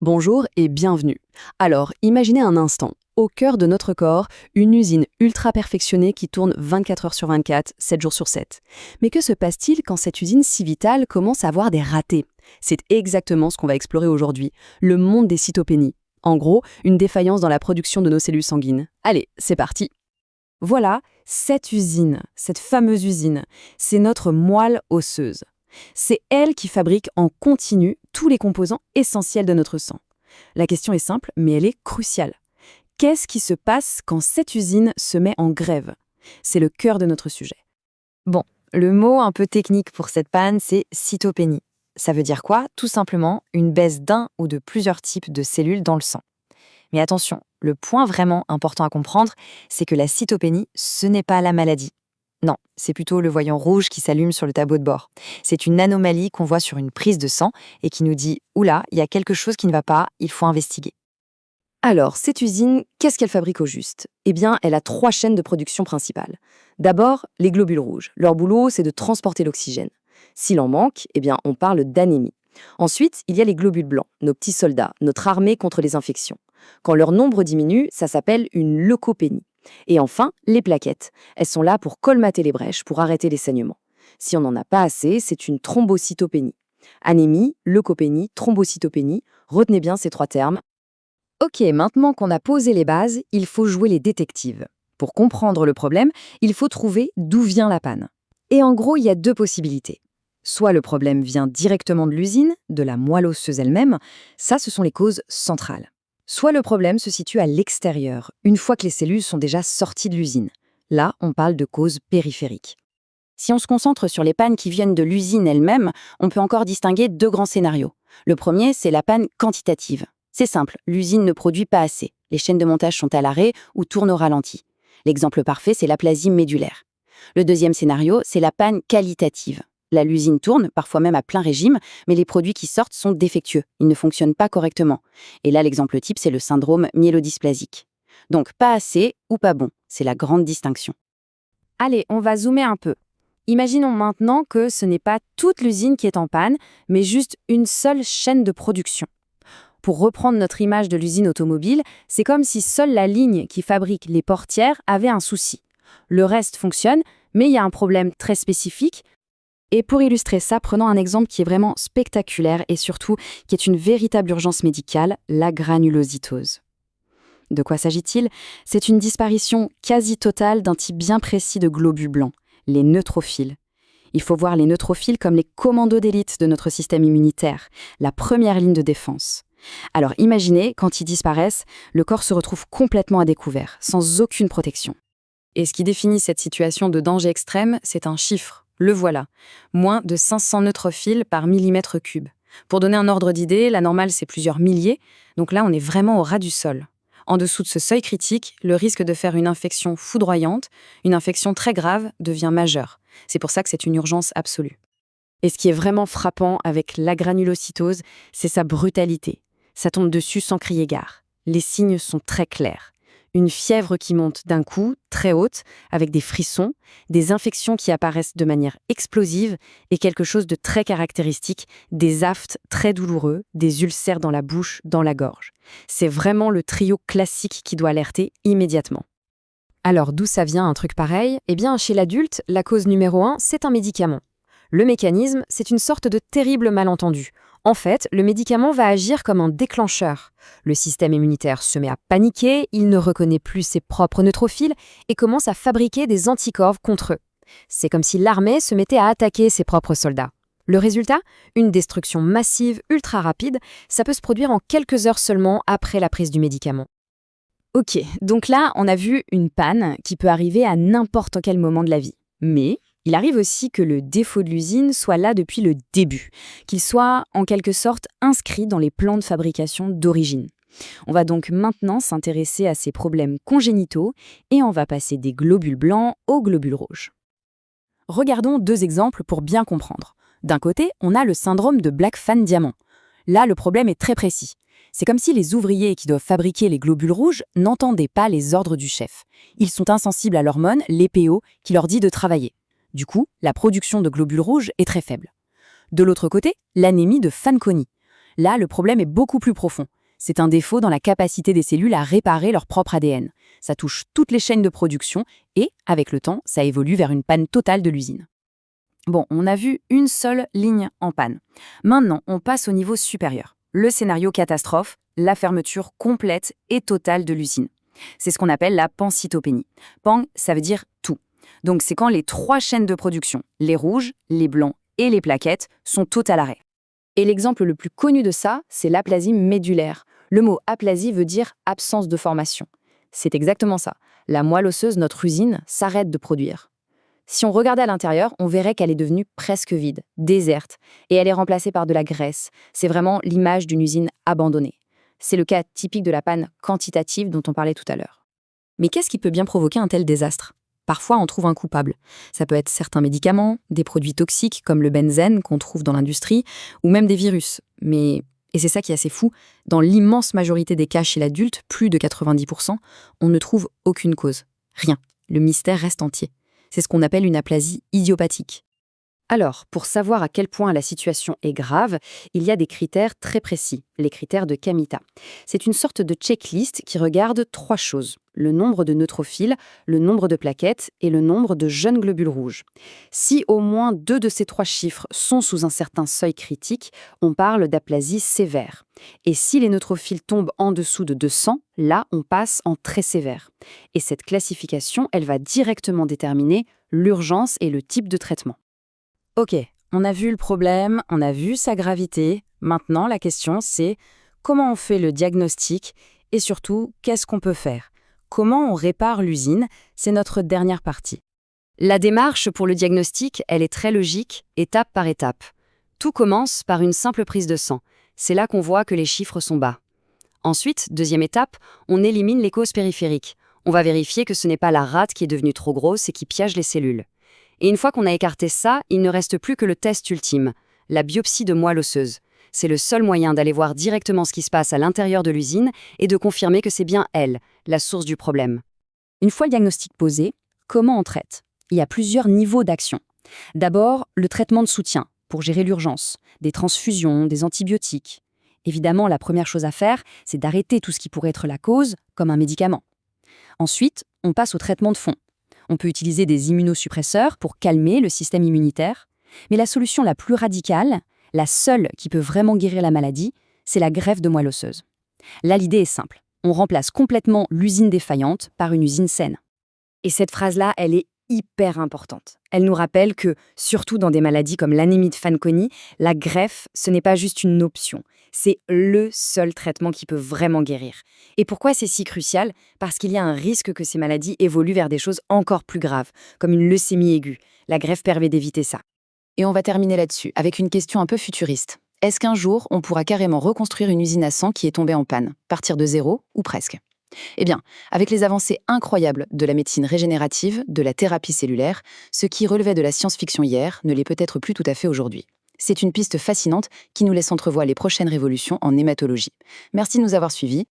Bonjour et bienvenue. Alors, imaginez un instant, au cœur de notre corps, une usine ultra perfectionnée qui tourne 24 heures sur 24, 7 jours sur 7. Mais que se passe-t-il quand cette usine si vitale commence à avoir des ratés? C'est exactement ce qu'on va explorer aujourd'hui, le monde des cytopénies. En gros, une défaillance dans la production de nos cellules sanguines. Allez, c'est parti. Voilà, cette usine, cette fameuse usine, c'est notre moelle osseuse. C'est elle qui fabrique en continu tous les composants essentiels de notre sang. La question est simple, mais elle est cruciale. Qu'est-ce qui se passe quand cette usine se met en grève? C'est le cœur de notre sujet. Bon, le mot un peu technique pour cette panne, c'est cytopénie. Ça veut dire quoi? Tout simplement une baisse d'un ou de plusieurs types de cellules dans le sang. Mais attention, le point vraiment important à comprendre, c'est que la cytopénie, ce n'est pas la maladie. Non, c'est plutôt le voyant rouge qui s'allume sur le tableau de bord. C'est une anomalie qu'on voit sur une prise de sang et qui nous dit « Oula, il y a quelque chose qui ne va pas, il faut investiguer ». Alors, cette usine, qu'est-ce qu'elle fabrique au juste? Eh bien, elle a 3 chaînes de production principales. D'abord, les globules rouges. Leur boulot, c'est de transporter l'oxygène. S'il en manque, eh bien, on parle d'anémie. Ensuite, il y a les globules blancs, nos petits soldats, notre armée contre les infections. Quand leur nombre diminue, ça s'appelle une leucopénie. Et enfin, les plaquettes. Elles sont là pour colmater les brèches, pour arrêter les saignements. Si on n'en a pas assez, c'est une thrombocytopénie. Anémie, leucopénie, thrombocytopénie, retenez bien ces 3 termes. Ok, maintenant qu'on a posé les bases, il faut jouer les détectives. Pour comprendre le problème, il faut trouver d'où vient la panne. Et en gros, il y a 2 possibilités. Soit le problème vient directement de l'usine, de la moelle osseuse elle-même, ça ce sont les causes centrales. Soit le problème se situe à l'extérieur, une fois que les cellules sont déjà sorties de l'usine. Là, on parle de causes périphériques. Si on se concentre sur les pannes qui viennent de l'usine elle-même, on peut encore distinguer 2 grands scénarios. Le premier, c'est la panne quantitative. C'est simple, l'usine ne produit pas assez. Les chaînes de montage sont à l'arrêt ou tournent au ralenti. L'exemple parfait, c'est l'aplasie médulaire. Le deuxième scénario, c'est la panne qualitative. Là, l'usine tourne, parfois même à plein régime, mais les produits qui sortent sont défectueux. Ils ne fonctionnent pas correctement. Et là, l'exemple type, c'est le syndrome myélodysplasique. Donc, pas assez ou pas bon, c'est la grande distinction. Allez, on va zoomer un peu. Imaginons maintenant que ce n'est pas toute l'usine qui est en panne, mais juste une seule chaîne de production. Pour reprendre notre image de l'usine automobile, c'est comme si seule la ligne qui fabrique les portières avait un souci. Le reste fonctionne, mais il y a un problème très spécifique. Et pour illustrer ça, prenons un exemple qui est vraiment spectaculaire et surtout qui est une véritable urgence médicale, la granulositose. De quoi s'agit-il? C'est une disparition quasi totale d'un type bien précis de globules blancs, les neutrophiles. Il faut voir les neutrophiles comme les commandos d'élite de notre système immunitaire, la première ligne de défense. Alors imaginez, quand ils disparaissent, le corps se retrouve complètement à découvert, sans aucune protection. Et ce qui définit cette situation de danger extrême, c'est un chiffre. Le voilà, moins de 500 neutrophiles par millimètre cube. Pour donner un ordre d'idée, la normale c'est plusieurs milliers, donc là on est vraiment au ras du sol. En dessous de ce seuil critique, le risque de faire une infection foudroyante, une infection très grave, devient majeur. C'est pour ça que c'est une urgence absolue. Et ce qui est vraiment frappant avec la granulocytose, c'est sa brutalité. Ça tombe dessus sans crier gare. Les signes sont très clairs. Une fièvre qui monte d'un coup, très haute, avec des frissons, des infections qui apparaissent de manière explosive et quelque chose de très caractéristique, des aphtes très douloureux, des ulcères dans la bouche, dans la gorge. C'est vraiment le trio classique qui doit alerter immédiatement. Alors d'où ça vient un truc pareil? Eh bien, chez l'adulte, la cause numéro 1, c'est un médicament. Le mécanisme, c'est une sorte de terrible malentendu. En fait, le médicament va agir comme un déclencheur. Le système immunitaire se met à paniquer, il ne reconnaît plus ses propres neutrophiles et commence à fabriquer des anticorps contre eux. C'est comme si l'armée se mettait à attaquer ses propres soldats. Le résultat? Une destruction massive, ultra rapide, ça peut se produire en quelques heures seulement après la prise du médicament. Ok, donc là, on a vu une panne qui peut arriver à n'importe quel moment de la vie. Mais il arrive aussi que le défaut de l'usine soit là depuis le début, qu'il soit en quelque sorte inscrit dans les plans de fabrication d'origine. On va donc maintenant s'intéresser à ces problèmes congénitaux et on va passer des globules blancs aux globules rouges. Regardons 2 exemples pour bien comprendre. D'un côté, on a le syndrome de Blackfan-Diamond. Là, le problème est très précis. C'est comme si les ouvriers qui doivent fabriquer les globules rouges n'entendaient pas les ordres du chef. Ils sont insensibles à l'hormone, l'EPO, qui leur dit de travailler. Du coup, la production de globules rouges est très faible. De l'autre côté, l'anémie de Fanconi. Là, le problème est beaucoup plus profond. C'est un défaut dans la capacité des cellules à réparer leur propre ADN. Ça touche toutes les chaînes de production et, avec le temps, ça évolue vers une panne totale de l'usine. Bon, on a vu une seule ligne en panne. Maintenant, on passe au niveau supérieur. Le scénario catastrophe, la fermeture complète et totale de l'usine. C'est ce qu'on appelle la pancytopénie. Pan, ça veut dire tout. Donc c'est quand les 3 chaînes de production, les rouges, les blancs et les plaquettes, sont toutes à l'arrêt. Et l'exemple le plus connu de ça, c'est l'aplasie médulaire. Le mot aplasie veut dire absence de formation. C'est exactement ça. La moelle osseuse, notre usine, s'arrête de produire. Si on regardait à l'intérieur, on verrait qu'elle est devenue presque vide, déserte, et elle est remplacée par de la graisse. C'est vraiment l'image d'une usine abandonnée. C'est le cas typique de la panne quantitative dont on parlait tout à l'heure. Mais qu'est-ce qui peut bien provoquer un tel désastre ? Parfois, on trouve un coupable. Ça peut être certains médicaments, des produits toxiques comme le benzène qu'on trouve dans l'industrie, ou même des virus. Mais, et c'est ça qui est assez fou, dans l'immense majorité des cas chez l'adulte, plus de 90%, on ne trouve aucune cause. Rien. Le mystère reste entier. C'est ce qu'on appelle une aplasie idiopathique. Alors, pour savoir à quel point la situation est grave, il y a des critères très précis, les critères de Kamita. C'est une sorte de checklist qui regarde 3 choses, le nombre de neutrophiles, le nombre de plaquettes et le nombre de jeunes globules rouges. Si au moins 2 de ces 3 chiffres sont sous un certain seuil critique, on parle d'aplasie sévère. Et si les neutrophiles tombent en dessous de 200, là, on passe en très sévère. Et cette classification, elle va directement déterminer l'urgence et le type de traitement. Ok, on a vu le problème, on a vu sa gravité. Maintenant, la question, c'est comment on fait le diagnostic et surtout, qu'est-ce qu'on peut faire ? Comment on répare l'usine ? C'est notre dernière partie. La démarche pour le diagnostic, elle est très logique, étape par étape. Tout commence par une simple prise de sang. C'est là qu'on voit que les chiffres sont bas. Ensuite, deuxième étape, on élimine les causes périphériques. On va vérifier que ce n'est pas la rate qui est devenue trop grosse et qui piège les cellules. Et une fois qu'on a écarté ça, il ne reste plus que le test ultime, la biopsie de moelle osseuse. C'est le seul moyen d'aller voir directement ce qui se passe à l'intérieur de l'usine et de confirmer que c'est bien elle, la source du problème. Une fois le diagnostic posé, comment on traite ? Il y a plusieurs niveaux d'action. D'abord, le traitement de soutien, pour gérer l'urgence, des transfusions, des antibiotiques. Évidemment, la première chose à faire, c'est d'arrêter tout ce qui pourrait être la cause, comme un médicament. Ensuite, on passe au traitement de fond. On peut utiliser des immunosuppresseurs pour calmer le système immunitaire. Mais la solution la plus radicale, la seule qui peut vraiment guérir la maladie, c'est la greffe de moelle osseuse. Là, l'idée est simple. On remplace complètement l'usine défaillante par une usine saine. Et cette phrase-là, elle est hyper importante. Elle nous rappelle que, surtout dans des maladies comme l'anémie de Fanconi, la greffe, ce n'est pas juste une option. C'est le seul traitement qui peut vraiment guérir. Et pourquoi c'est si crucial ? Parce qu'il y a un risque que ces maladies évoluent vers des choses encore plus graves, comme une leucémie aiguë. La greffe permet d'éviter ça. Et on va terminer là-dessus, avec une question un peu futuriste. Est-ce qu'un jour, on pourra carrément reconstruire une usine à sang qui est tombée en panne, partir de zéro ou presque ? Eh bien, avec les avancées incroyables de la médecine régénérative, de la thérapie cellulaire, ce qui relevait de la science-fiction hier ne l'est peut-être plus tout à fait aujourd'hui. C'est une piste fascinante qui nous laisse entrevoir les prochaines révolutions en hématologie. Merci de nous avoir suivis